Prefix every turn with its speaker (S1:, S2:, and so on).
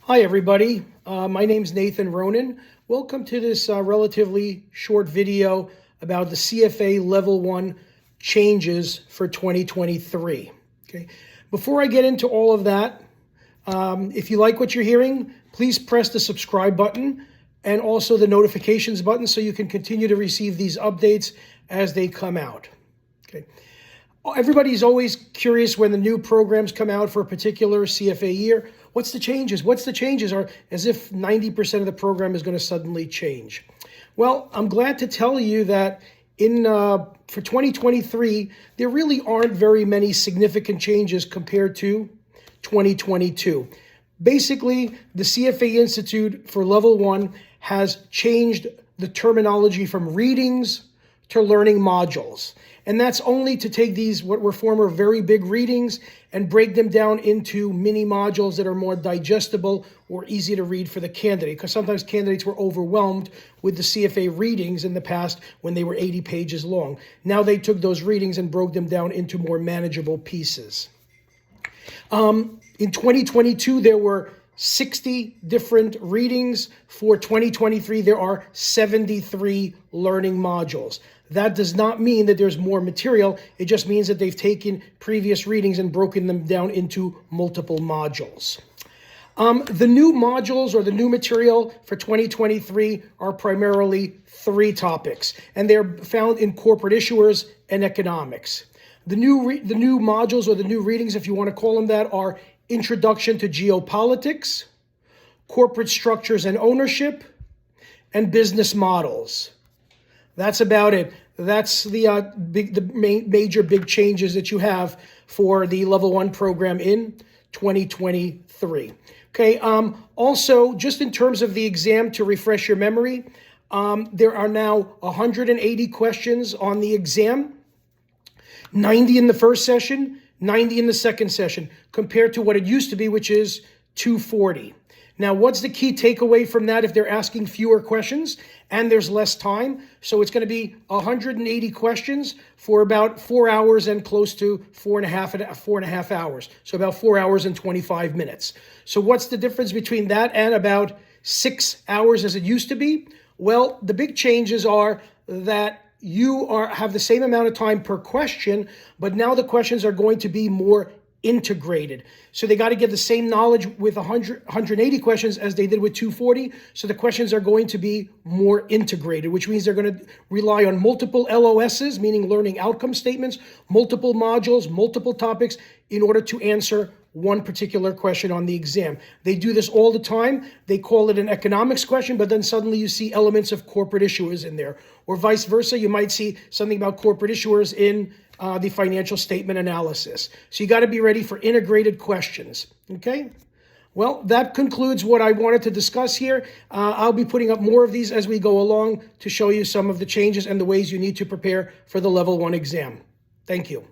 S1: Hi, everybody. My name's Nathan Ronen. Welcome to this relatively short video about the CFA Level 1 changes for 2023. Okay. Before I get into all of that, if you like what you're hearing, please press the subscribe button and also the notifications button so you can continue to receive these updates as they come out. Okay. Everybody's always curious when the new programs come out for a particular CFA year. What's the changes? What's the changes? Or as if 90% of the program is going to suddenly change. Well, I'm glad to tell you that for 2023, there really aren't very many significant changes compared to 2022. Basically, the CFA Institute for Level 1 has changed the terminology from readings to learning modules. And that's only to take these, what were former very big readings, and break them down into mini modules that are more digestible or easy to read for the candidate. Because sometimes candidates were overwhelmed with the CFA readings in the past when they were 80 pages long. Now they took those readings and broke them down into more manageable pieces. In 2022, there were 60 different readings. For 2023, there are 73 learning modules. That does not mean that there's more material. It just means that they've taken previous readings and broken them down into multiple modules. The new modules or the new material for 2023 are primarily 3 topics, and they're found in corporate issuers and economics. The new modules or the new readings, if you want to call them that, are Introduction to Geopolitics, Corporate Structures and Ownership, and Business Models. That's about it. That's the major big changes that you have for the Level 1 program in 2023. Okay. Also, just in terms of the exam, to refresh your memory, there are now 180 questions on the exam, 90 in the first session, 90 in the second session, compared to what it used to be, which is 240. Now, what's the key takeaway from that if they're asking fewer questions and there's less time? So it's going to be 180 questions for about 4 hours and close to 4.5 hours. So about 4 hours and 25 minutes. So what's the difference between that and about 6 hours as it used to be? Well, the big changes are that you have the same amount of time per question, but now the questions are going to be more integrated. So they got to get the same knowledge with 180 questions as they did with 240. So the questions are going to be more integrated, which means they're going to rely on multiple LOSs, meaning learning outcome statements, multiple modules, multiple topics in order to answer one particular question on the exam. They do this all the time. They call it an economics question, but then suddenly you see elements of corporate issuers in there. Or vice versa, you might see something about corporate issuers in the financial statement analysis. So you got to be ready for integrated questions, okay? Well, that concludes what I wanted to discuss here. I'll be putting up more of these as we go along to show you some of the changes and the ways you need to prepare for the Level 1 exam. Thank you.